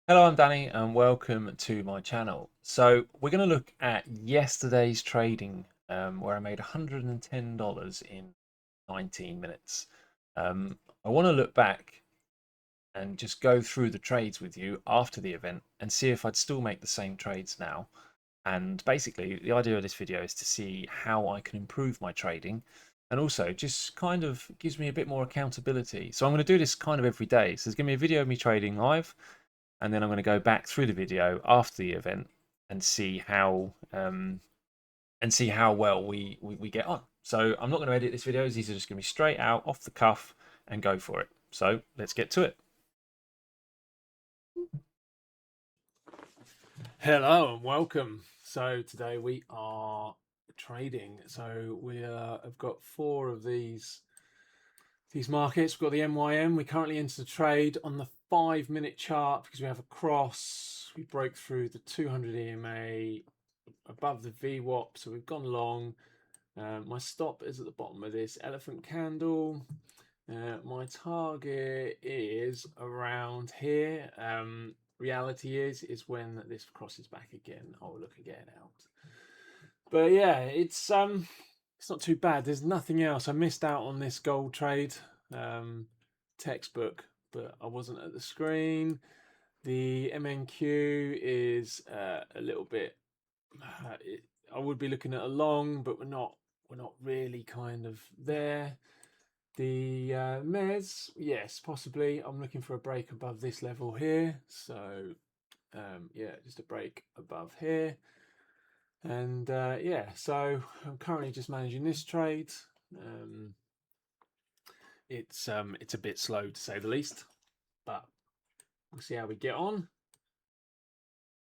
Hello, I'm Danny and welcome to my channel. So we're going to look at yesterday's trading where I made $110 in 19 minutes. I want to look back and just go through the trades with you after the event and see if I'd still make the same trades now. And basically, the idea of this video is to see how I can improve my trading and also just kind of gives me a bit more accountability. So I'm going to do this kind of every day. So there's going to be a video of me trading live, and then I'm going to go back through the video after the event and see how well we get on. So I'm not going to edit this video. These are just going to be straight out off the cuff and go for it. So let's get to it. Hello and welcome. So today we are trading. So have got four of these markets. We've got the MYM. We currently enter the trade on the 5-minute chart because we have a cross. We broke through the 200 EMA above the VWAP, so we've gone long. My stop is at the bottom of this elephant candle. My target is around here. Reality is when this crosses back again, I'll look again out. But yeah, it's not too bad. There's nothing else. I missed out on this gold trade textbook, but I wasn't at the screen. The MNQ is a little bit. I would be looking at a long, but we're not. We're not really kind of there. The Mez, yes, possibly. I'm looking for a break above this level here. So yeah, just a break above here. And yeah, so I'm currently just managing this trade. Um, it's a bit slow to say the least, but we'll see how we get on.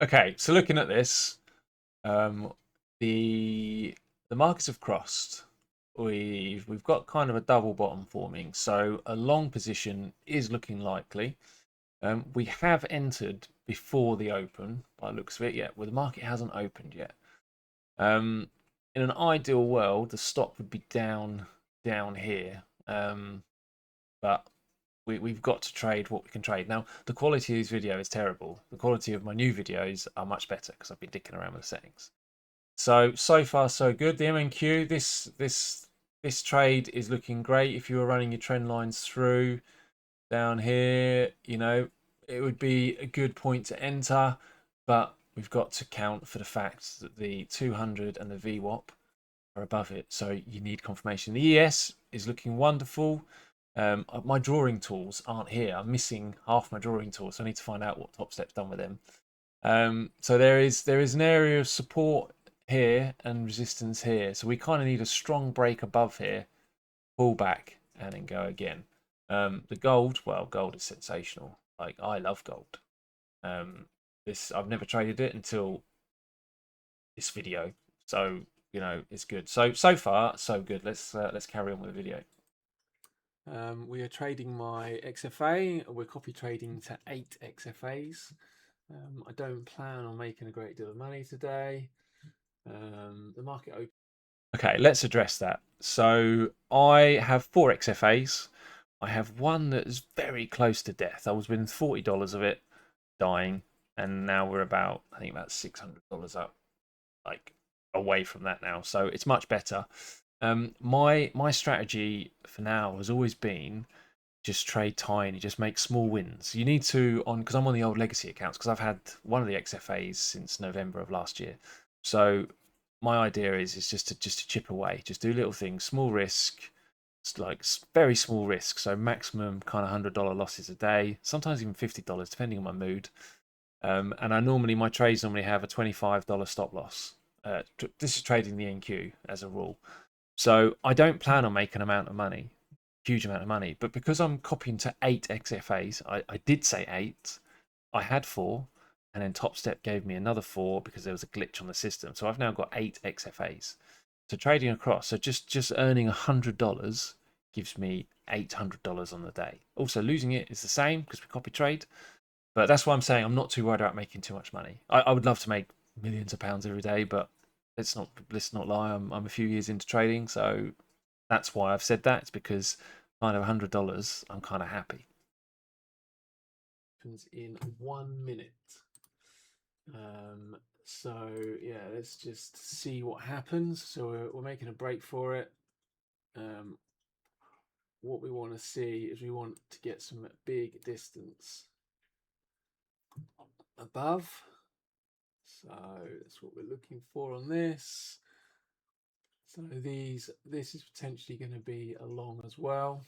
Okay, so looking at this, um, the the markets have crossed. We've got kind of a double bottom forming, so a long position is looking likely. We have entered before the open by the looks of it yet, well, the market hasn't opened yet. In an ideal world, the stop would be down here, but we've got to trade what we can trade. Now, the quality of these videos is terrible. The quality of my new videos are much better because I've been dicking around with the settings. So far so good. The MNQ, this trade is looking great. If you were running your trend lines through down here, it would be a good point to enter, but we've got to count for the fact that the 200 and the VWAP are above it, so you need confirmation. The ES is looking wonderful. My drawing tools aren't here. I'm missing half my drawing tools, so I need to find out what Top Step's done with them. So there is an area of support here and resistance here, so we kind of need a strong break above here, pull back, and then go again. The gold, well, gold is sensational. Like, I love gold. Um, this I've never traded it until this video, so it's good. So far so good. Let's carry on with the video. We are trading my XFA. We're copy trading to 8 XFAs. I don't plan on making a great deal of money today. The market open. Okay, let's address that. So I have 4 XFAs. I have one that is very close to death. I was within $40 of it dying, and now we're I think about $600 up, like away from that now. So it's much better. My strategy for now has always been just trade tiny, just make small wins. You need to on because I'm on the old legacy accounts because I've had one of the XFAs since November of last year. So my idea is just to chip away, just do little things, small risk, like very small risk. So maximum kind of $100 losses a day, sometimes even $50 depending on my mood. And my trades normally have a $25 stop loss. This is trading the NQ as a rule. So I don't plan on making huge amount of money, but because I'm copying to 8 XFAs, I did say 8, I had 4, and then Top Step gave me another 4 because there was a glitch on the system. So I've now got 8 XFAs. So trading across, so just earning $100 gives me $800 on the day. Also losing it is the same because we copy trade, but that's why I'm saying I'm not too worried about making too much money. I would love to make millions of pounds every day, but let's not lie. I'm a few years into trading, so that's why I've said that. It's because kind of $100, I'm kind of happy. happens in 1 minute. So yeah, let's just see what happens. So we're making a break for it. What we want to see is we want to get some big distance above. So that's what we're looking for on this. So this is potentially going to be a long as well.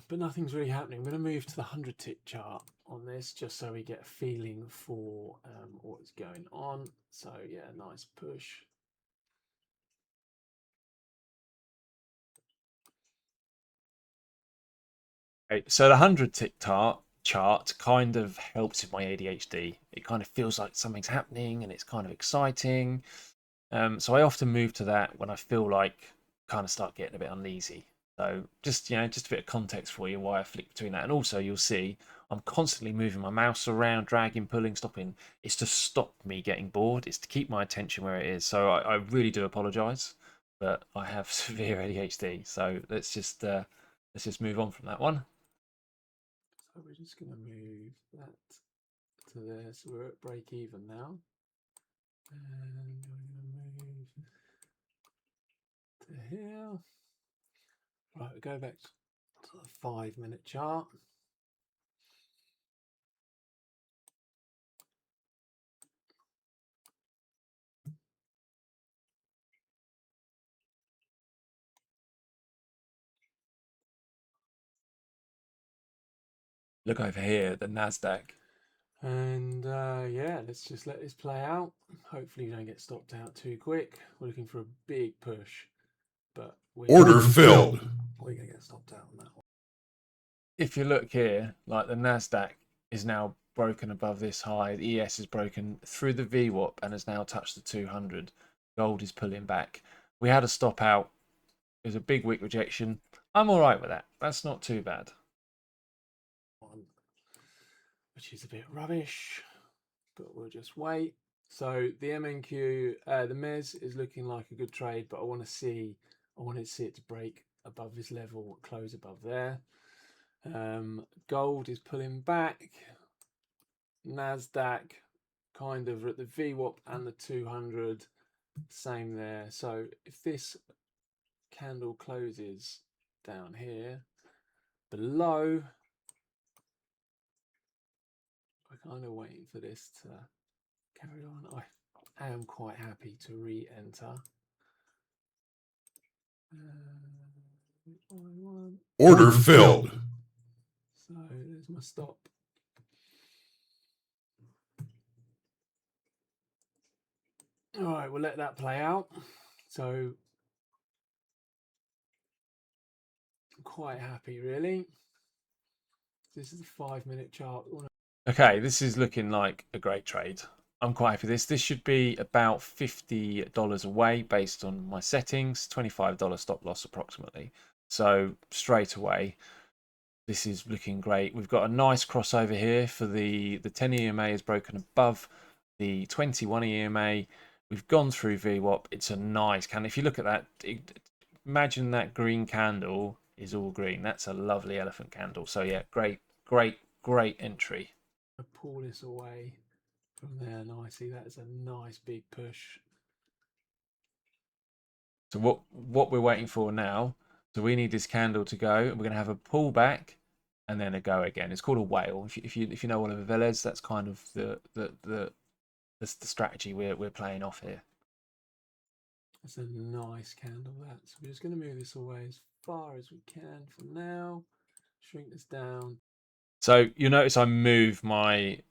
But nothing's really happening. I'm going to move to the 100 tick chart on this just so we get a feeling for what's going on. So yeah, nice push. Okay, so the 100 tick chart kind of helps with my ADHD. It kind of feels like something's happening and it's kind of exciting. So I often move to that when I feel like kind of start getting a bit uneasy. So just just a bit of context for you why I flick between that. And also you'll see I'm constantly moving my mouse around, dragging, pulling, stopping. It's to stop me getting bored. It's to keep my attention where it is. So I really do apologise, but I have severe ADHD. So let's just move on from that one. So we're just going to move that to there. So we're at break even now. And we're going to move to here. Right, we go back to the 5-minute chart. Look over here, the Nasdaq. And yeah, let's just let this play out. Hopefully we don't get stopped out too quick. We're looking for a big push, but Order filled. We're going to get stopped out on that one. If you look here, like the Nasdaq is now broken above this high. The ES is broken through the VWAP and has now touched the 200. Gold is pulling back. We had a stop out. It was a big wick rejection. I'm all right with that. That's not too bad. Which is a bit rubbish, but we'll just wait. So the MNQ, the MES is looking like a good trade, but I want to see it to break above this level, close above there. Gold is pulling back. Nasdaq kind of at the VWAP and the 200, same there. So if this candle closes down here below, we're kind of waiting for this to carry on. I am quite happy to re-enter. Order filled. So there's my stop. All right, we'll let that play out. So I'm quite happy, really. This is a 5-minute chart. Okay, this is looking like a great trade. I'm quite happy with this. This should be about $50 away based on my settings, $25 stop loss approximately. So straight away, this is looking great. We've got a nice crossover here for the 10 EMA is broken above the 21 EMA. We've gone through VWAP. It's a nice candle. If you look at that, imagine that green candle is all green. That's a lovely elephant candle. So yeah, great entry. I pull this away from there nicely. That is a nice big push. So what we're waiting for now, so we need this candle to go, and we're going to have a pullback and then a go again. It's called a whale. If you know Oliver Velez, that's kind of the strategy we're playing off here. It's a nice candle, that. So we're just going to move this away as far as we can for now. Shrink this down. So you'll notice I move my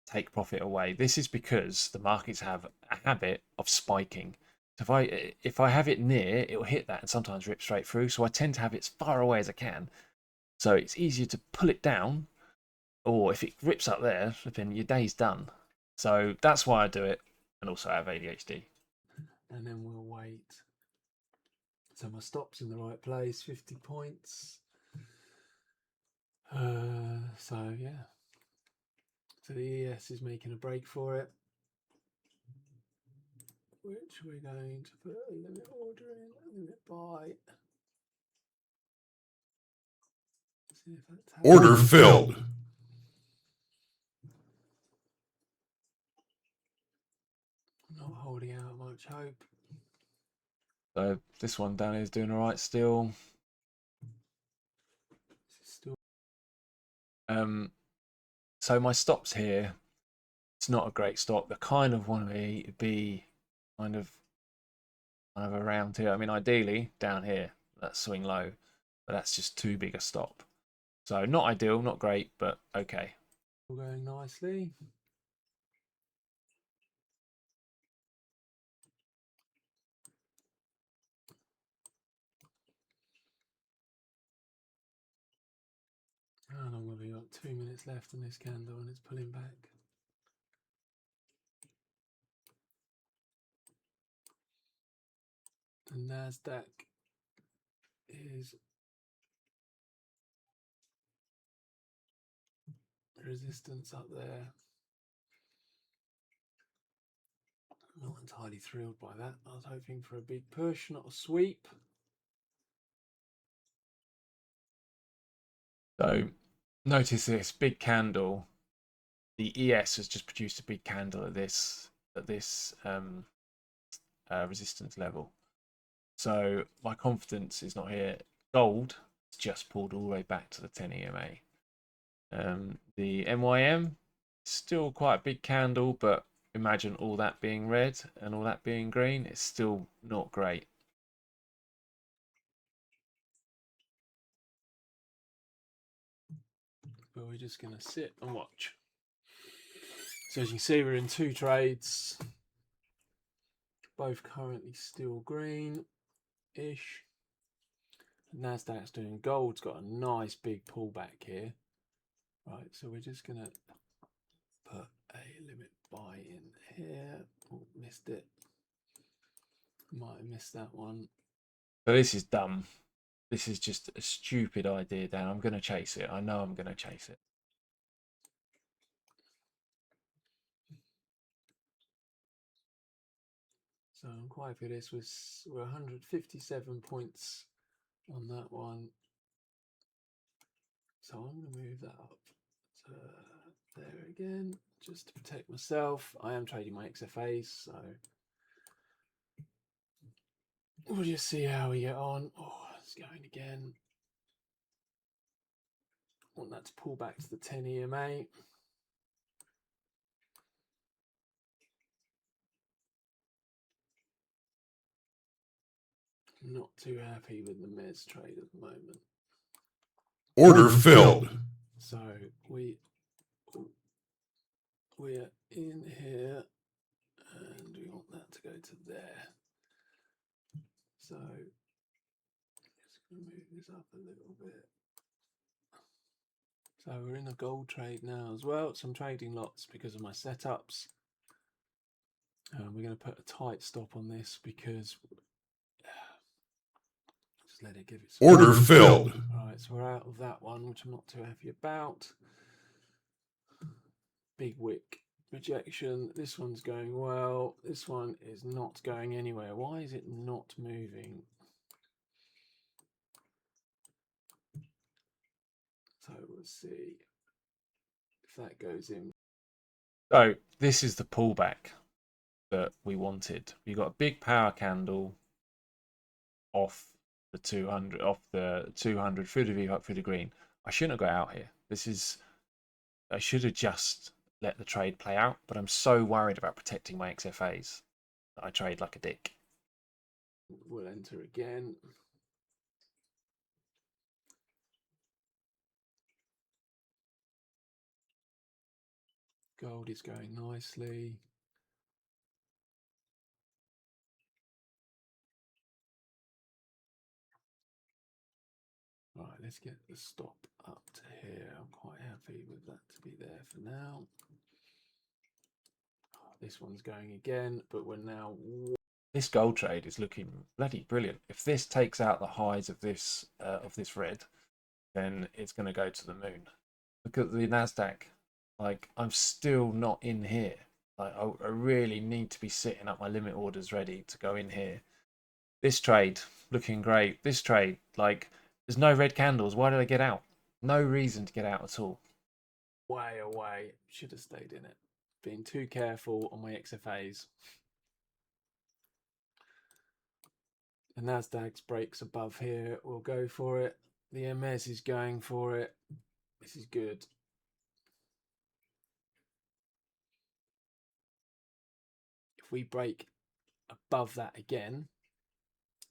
take profit away. This is because the markets have a habit of spiking. So if I have it near, it will hit that and sometimes rip straight through. So I tend to have it as far away as I can. So it's easier to pull it down, or if it rips up there, then your day's done. So that's why I do it, and also I have ADHD. And then we'll wait. So my stop's in the right place, 50 points. So yeah. So the ES is making a break for it, which we're going to put a limit order in, a limit buy. See if that's happening. Order filled. Not holding out much hope. So this one down here is doing all right still. This is still So my stops here, it's not a great stop. I kind of want to be kind of around here. I mean, ideally down here, that swing low, but that's just too big a stop. So not ideal, not great, but okay. going nicely. And I'm going to be got 2 minutes left on this candle and it's pulling back. The Nasdaq is resistance up there. I'm not entirely thrilled by that. I was hoping for a big push, not a sweep. So notice this big candle. The ES has just produced a big candle at this resistance level. So my confidence is not here. Gold has just pulled all the way back to the 10 EMA. The MYM still quite a big candle, but imagine all that being red and all that being green. It's still not great. But we're just going to sit and watch. So as you can see, we're in 2 trades. Both currently still green-ish. Nasdaq's doing gold's got a nice big pullback here. Right, so we're just going to put a limit buy in here. Oh, missed it. Might have missed that one. So this is dumb. This is just a stupid idea, Dan. I'm going to chase it. I know I'm going to chase it. So I'm quite happy this was, we're 157 points on that one. So I'm going to move that up to there again, just to protect myself. I am trading my XFAs, so we'll just see how we get on. Oh, it's going again. Want that to pull back to the 10 EMA. Not too happy with the Mez trade at the moment. Order filled. So we're in here and we want that to go to there. So just going to move this up a little bit. So we're in a gold trade now as well. So I'm trading lots because of my setups. We're going to put a tight stop on this because just let it give it some Order filled. All right, so we're out of that one, which I'm not too happy about. Big wick rejection. This one's going well. This one is not going anywhere. Why is it not moving? So we'll see if that goes in. So this is the pullback that we wanted. We got a big power candle off the 200, off the 200 through the V through the green. I shouldn't have got out here. I should have just let the trade play out, but I'm so worried about protecting my XFAs that I trade like a dick. We'll enter again. Gold is going nicely. Right, let's get the stop up to here. I'm quite happy with that to be there for now. This one's going again, but we're now... This gold trade is looking bloody brilliant. If this takes out the highs of this red, then it's going to go to the moon. Look at the Nasdaq. Like, I'm still not in here. Like, I really need to be sitting up my limit orders ready to go in here. This trade looking great. This trade, like, there's no red candles. Why did I get out? No reason to get out at all. Way away. Should have stayed in it. Being too careful on my XFAs. The Nasdaq's breaks above here. We'll go for it. The MS is going for it. This is good. If we break above that again,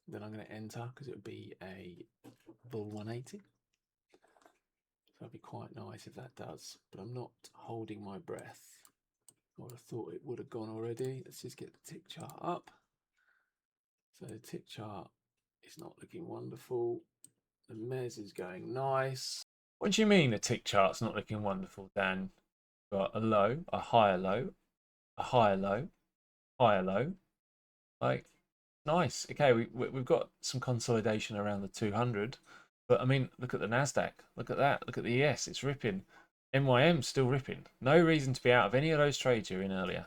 then I'm going to enter because it would be a bull 180. So that'd be quite nice if that does, but I'm not holding my breath. I would have thought it would have gone already. Let's just get the tick chart up. So the tick chart is not looking wonderful. The MES is going nice. What do you mean the tick chart's not looking wonderful, Dan? Got a low, a higher low, a higher low, higher low. Like, nice. Okay, we've got some consolidation around the 200. But I mean, look at the Nasdaq. Look at that. Look at the ES. It's ripping. NYM still ripping. No reason to be out of any of those trades you're in earlier.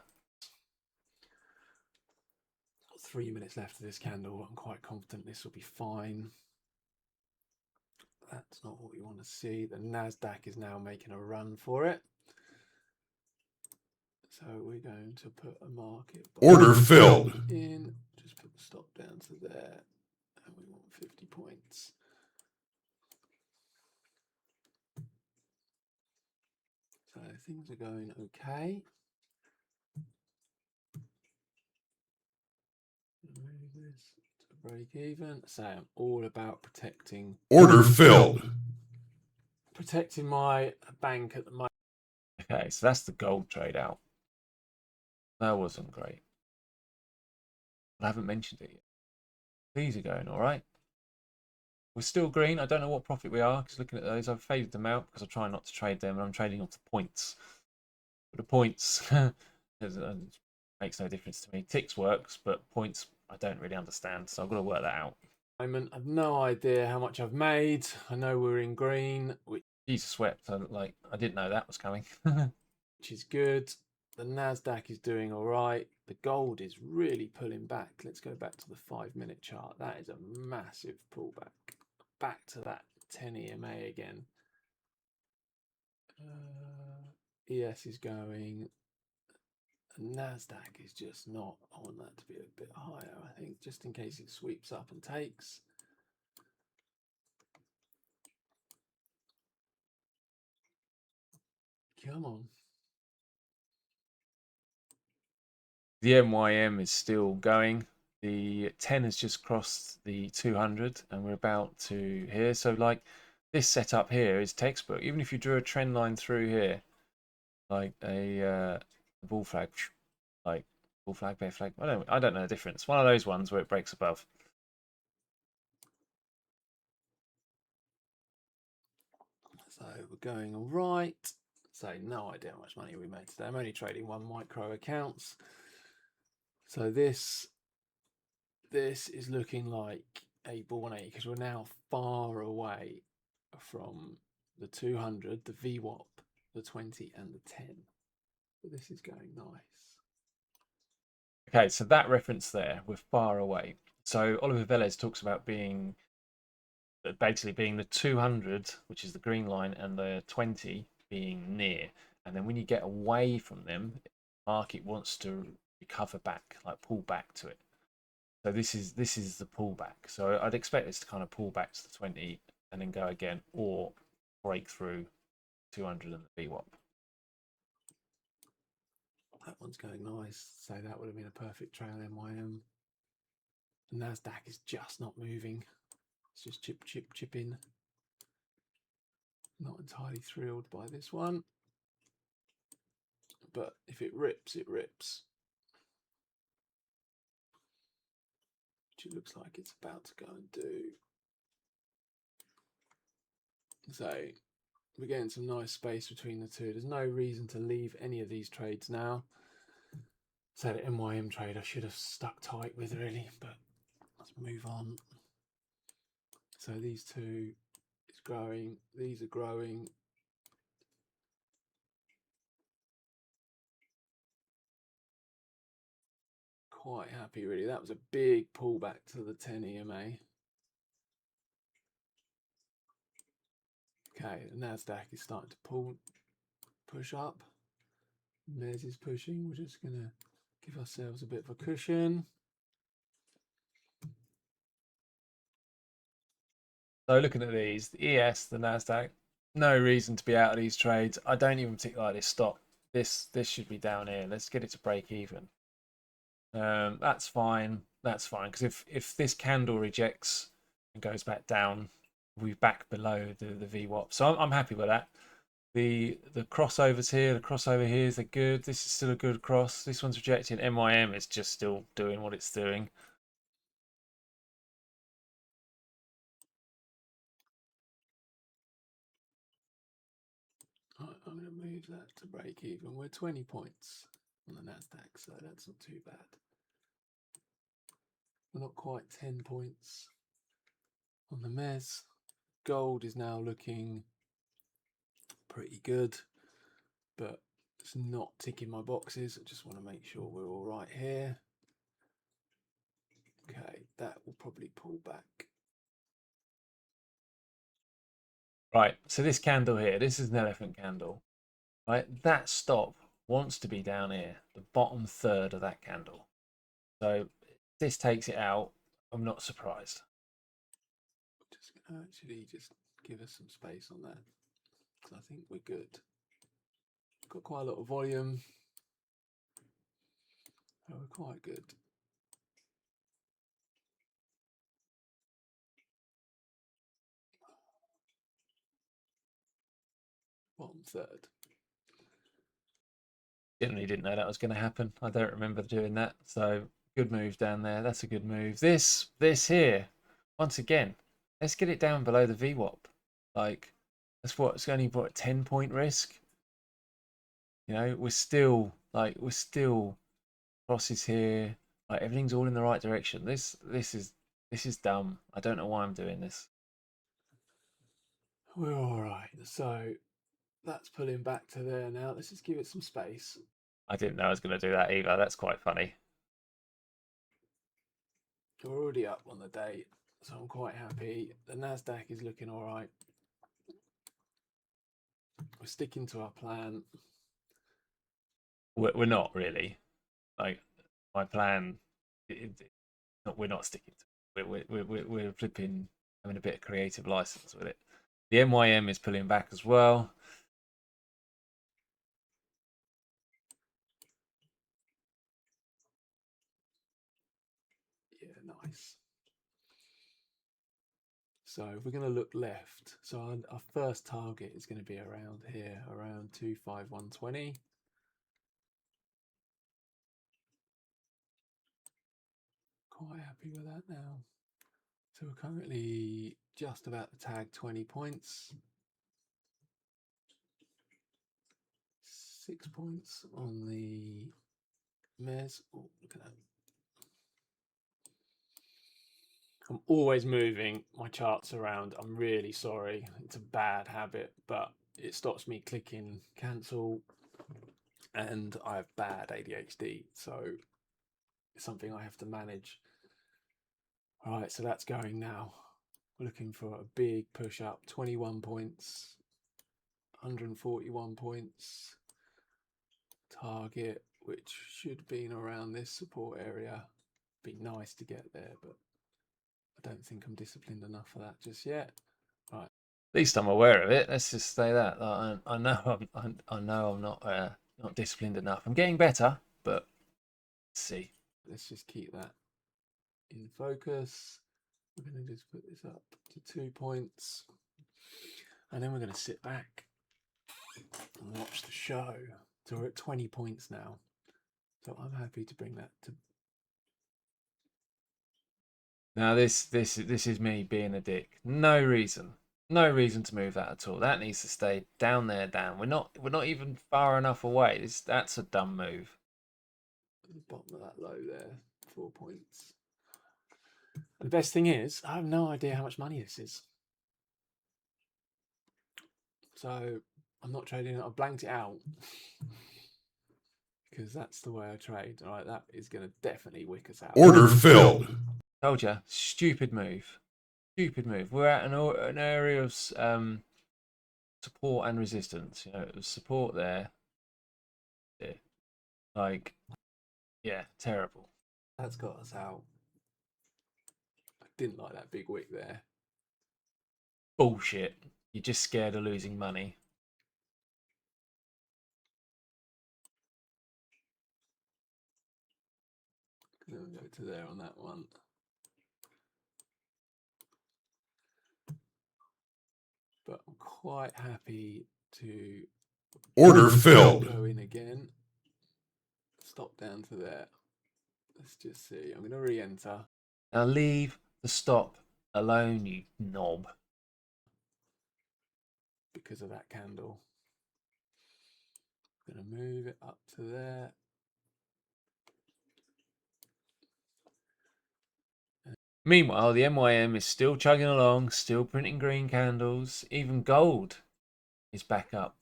3 minutes left of this candle. I'm quite confident this will be fine. That's not what we want to see. The Nasdaq is now making a run for it. So we're going to put a market Order filled. in. Just put the stop down to there. And we want 50 points. So things are going okay. Move this to break even. So I'm all about protecting. Order filled. Protecting my bank at the moment. Okay, so that's the gold trade out. That wasn't great. I haven't mentioned it yet. These are going all right. We're still green. I don't know what profit we are because looking at those, I've faded them out because I try not to trade them and I'm trading off the points. But the points makes no difference to me. Ticks works, but points I don't really understand, so I've got to work that out. I've no idea how much I've made. I know we're in green, which Jesus wept. I didn't know that was coming. is good. The Nasdaq is doing all right. The gold is really pulling back. Let's go back to the 5-minute chart. That is a massive pullback. Back to that 10 EMA again. ES is going. The Nasdaq is just not. I want that to be a bit higher, I think, just in case it sweeps up and takes. Come on. The NYM is still going. The 10 has just crossed the 200 and we're about to here. So like this setup here is textbook. Even if you drew a trend line through here, like a bull flag, like bull flag, bear flag. I don't know the difference. One of those ones where it breaks above. So we're going all right. So no idea how much money we made today. I'm only trading one micro accounts. So this is looking like a bull 180 because we're now far away from the 200, the VWAP, the 20 and the 10. But this is going nice. Okay, so that reference there, we're far away. So Oliver Velez talks about being basically being the 200, which is the green line, and the 20 being near. And then when you get away from them, the market wants to recover back, like pull back to it. So this is the pullback. So I'd expect this to kind of pull back to the 20 and then go again, or break through 200 and the VWAP. That one's going nice. So that would have been a perfect trail NYM. The Nasdaq is just not moving. It's just chip in. Not entirely thrilled by this one. But if it rips, it rips. Which it looks like it's about to go and do. So we're getting some nice space between the two. There's no reason to leave any of these trades now. So the NYM trade I should have stuck tight with really, but let's move on. So these two is growing, these are growing. Quite happy really. That was a big pullback to the 10 EMA. Okay, the Nasdaq is starting to push up. Mez is pushing. We're just going to give ourselves a bit of a cushion. So looking at these, the ES, the Nasdaq, no reason to be out of these trades. I don't even particularly like this stop. This should be down here. Let's get it to break even. That's fine. That's fine, because if this candle rejects and goes back down, we're back below the VWAP. So I'm happy with that. The crossovers here, the crossover here is good. This is still a good cross. This one's rejected. MYM is just still doing what it's doing. Right, I'm going to move that to break even. We're 20 points on the Nasdaq, so that's not too bad. We're not quite 10 points on the Mez. Gold is now looking pretty good, but it's not ticking my boxes. I just want to make sure we're all right here. Okay, that will probably pull back. Right, so this candle here, this is an elephant candle. Right, that stop wants to be down here, the bottom third of that candle. So if this takes it out, I'm not surprised. Just going to actually just give us some space on that, because I think we're good. Got quite a lot of volume. Oh, we're quite good. Bottom third. Generally didn't know that was going to happen. I don't remember doing that. So good move down there. That's a good move. This here, once again, let's get it down below the VWAP. Like, that's what, it's only what, 10-point risk. You know, we're still crosses here. Like, everything's all in the right direction. This is dumb. I don't know why I'm doing this. We're all right. So that's pulling back to there now. Let's just give it some space. I didn't know I was going to do that either. That's quite funny. We're already up on the date, so I'm quite happy. The Nasdaq is looking all right. We're sticking to our plan. We're not really. Like, my plan, we're not sticking to it. We're flipping, having a bit of creative license with it. The MYM is pulling back as well. Yeah, nice. So if we're going to look left, so our first target is going to be around here, around 25120. Quite happy with that now. So we're currently just about to tag 20 points. 6 points on the Mez. Oh, look at that. I'm always moving my charts around. I'm really sorry. It's a bad habit, but it stops me clicking cancel, and I have bad ADHD, so it's something I have to manage. All right, so that's going now. We're looking for a big push up, 21 points, 141 points. Target, which should be around this support area. Be nice to get there, but I don't think I'm disciplined enough for that just yet. Right. At least I'm aware of it. Let's just say that. I know I'm not disciplined enough. I'm getting better, but let's see. Let's just keep that in focus. We're going to just put this up to 2 points, and then we're going to sit back and watch the show. So we're at 20 points now. So I'm happy to bring that to. Now this is me being a dick. No reason to move that at all. That needs to stay down there, down. We're not even far enough away. That's a dumb move. At the bottom of that low there, 4 points. And the best thing is, I have no idea how much money this is. So I'm not trading it. I blanked it out because that's the way I trade. All right, that is going to definitely wick us out. Order filled. Told you, stupid move. Stupid move. We're at an area of support and resistance. You know, it was support there. Yeah. Like, yeah, terrible. That's got us out. I didn't like that big wick there. Bullshit. You're just scared of losing money. Then we'll go to there on that one. But I'm quite happy to Order filled. go in again. Stop down to there. Let's just see. I'm going to re-enter. Now leave the stop alone, you knob. Because of that candle. I'm going to move it up to there. Meanwhile, the MYM is still chugging along, still printing green candles. Even gold is back up.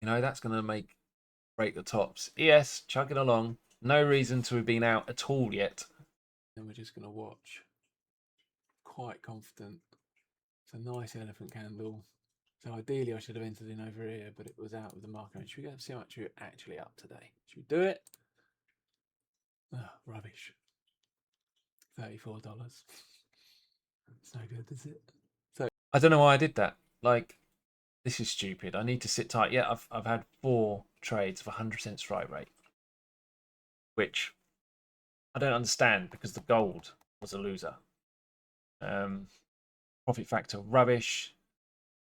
You know, that's going to break the tops. ES chugging along. No reason to have been out at all yet. Then we're just going to watch. Quite confident. It's a nice elephant candle. So ideally I should have entered in over here, but it was out of the market. Should we go and see how much we're actually up today? Should we do it? Oh, rubbish. $34. It's no good, is it? So I don't know why I did that. Like, this is stupid. I need to sit tight. Yeah, I've had 4 trades of 100% strike rate, which I don't understand because the gold was a loser. Profit factor rubbish,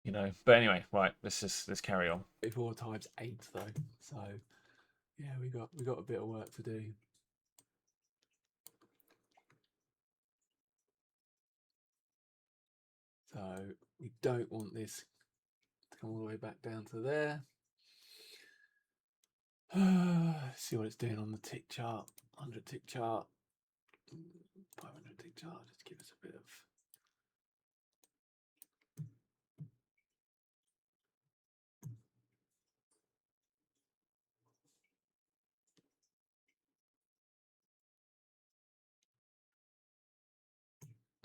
you know. But anyway, right. Let's carry on. 34 times 8 though. So yeah, we got a bit of work to do. So we don't want this to come all the way back down to there. See what it's doing on the tick chart. 100 tick chart. 500 tick chart. Just give us a bit of.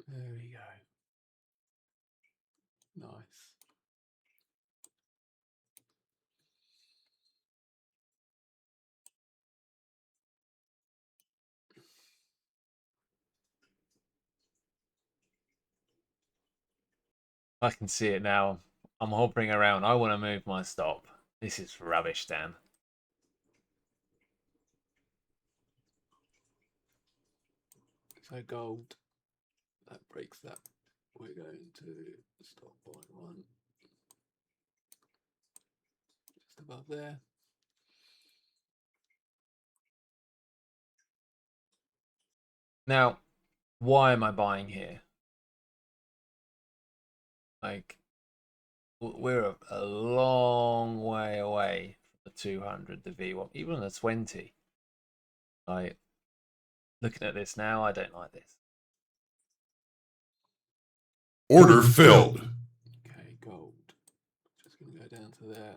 There we go. Nice. I can see it now. I'm hovering around. I want to move my stop. This is rubbish, Dan. So gold, that breaks that. We're going to stop point 1. Just above there. Now, why am I buying here? Like, we're a long way away from the 200, the V1, even the 20. Like, looking at this now, I don't like this. Order filled. Okay, gold. Just going to go down to there.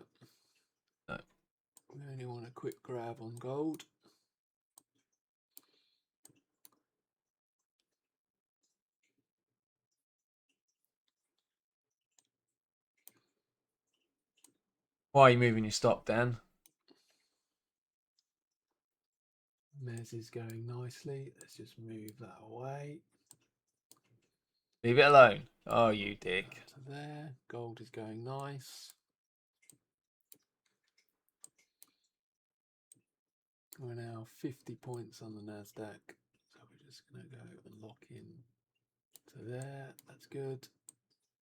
No. We only want a quick grab on gold. Why are you moving your stop, Dan? Mez is going nicely. Let's just move that away. Leave it alone. Oh, you dick. Up to there. Gold is going nice. We're now 50 points on the NASDAQ. So we're just going to go and lock in to there. That's good.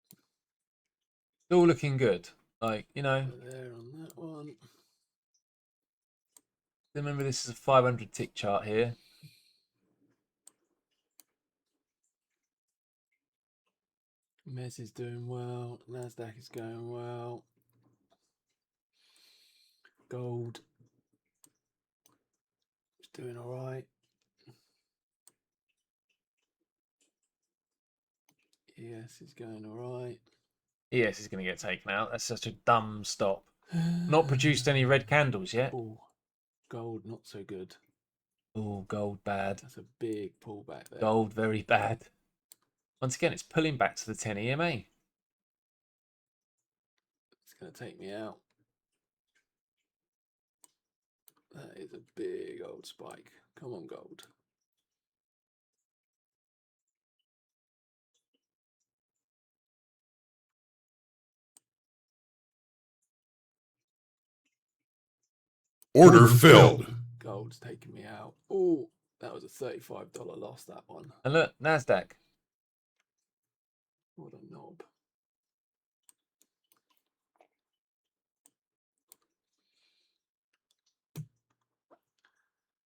It's all looking good. Like, you know, There on that one. remember this is a 500 tick chart here. Mez is doing well. NASDAQ is going well. Gold is doing all right. ES is going all right. ES is going to get taken out. That's such a dumb stop. Not produced any red candles yet. Oh, gold not so good. Oh, gold bad. That's a big pullback there. Gold very bad. Once again, it's pulling back to the 10 EMA. going to take me out. That is a big old spike. Come on, gold. Order filled. Gold's taking me out. Oh, that was a $35 loss, that one. And look, NASDAQ. What a knob.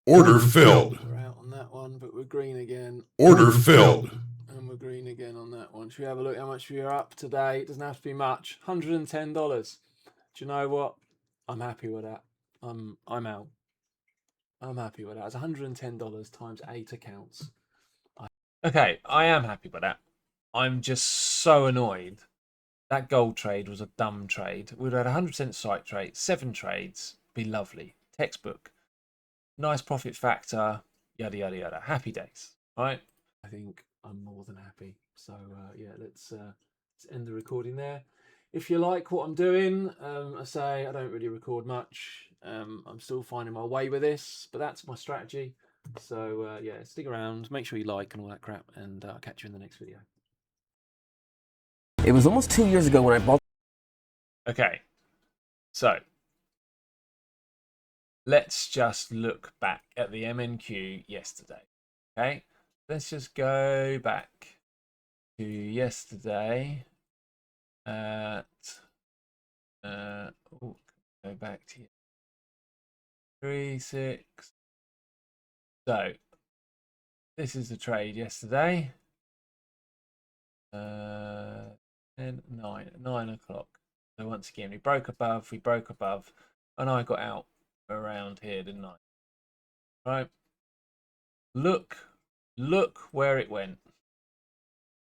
Order filled. We're out on that one, but we're green again. Order filled. And we're green again on that one. Should we have a look how much we're up today? It doesn't have to be much. $110. Do you know what? I'm happy with that. I'm out. I'm happy with that. It's $110 times 8 accounts. Okay, I am happy with that. I'm just so annoyed. That gold trade was a dumb trade. We'd had 100% strike rate, 7 trades, be lovely. Textbook. Nice profit factor, yada, yada, yada. Happy days, right? I think I'm more than happy. So, yeah, let's end the recording there. If you like what I'm doing, I say I don't really record much. I'm still finding my way with this, but that's my strategy. So, yeah, stick around, make sure you like and all that crap, and I'll catch you in the next video. It was almost 2 years ago when I bought. Okay, so let's just look back at the MNQ yesterday. Okay, let's just go back to yesterday at go back to 3-6. So this is the trade yesterday. 9 o'clock. So once again, we broke above, and I got out around here, didn't I? Right. Look where it went.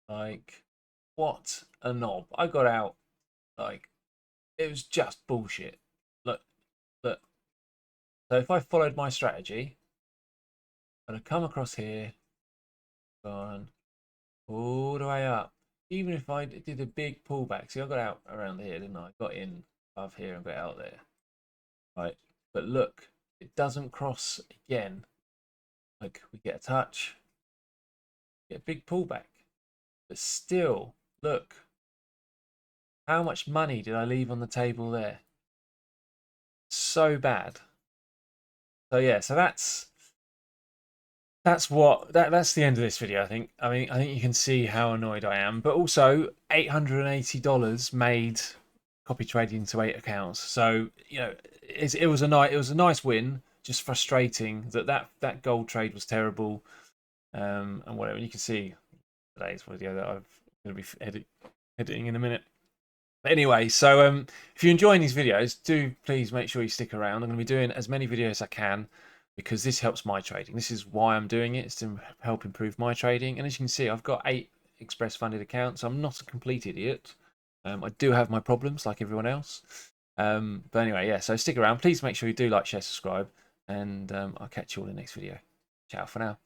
Like, what a knob. I got out, like, it was just bullshit. Look. So if I followed my strategy, I'd have come across here, gone all the way up. Even if I did a big pullback, see, I got out around here, didn't I? I got in above here and got out there. Right, but look, it doesn't cross again. Like, we get a touch, get a big pullback. But still, look, how much money did I leave on the table there? So bad. So yeah, so that's the end of this video. I think you can see how annoyed I am, but also $880 made copy trading into 8 accounts. So you know, it was a nice win. Just frustrating that gold trade was terrible, and whatever. And you can see today's video that I'm going to be editing in a minute. But anyway, so if you're enjoying these videos, do please make sure you stick around. I'm going to be doing as many videos as I can, because this helps my trading. This is why I'm doing it. It's to help improve my trading. And as you can see, I've got 8 express funded accounts. I'm not a complete idiot. I do have my problems like everyone else. But anyway, yeah, so stick around. Please make sure you do like, share, subscribe. And I'll catch you all in the next video. Ciao for now.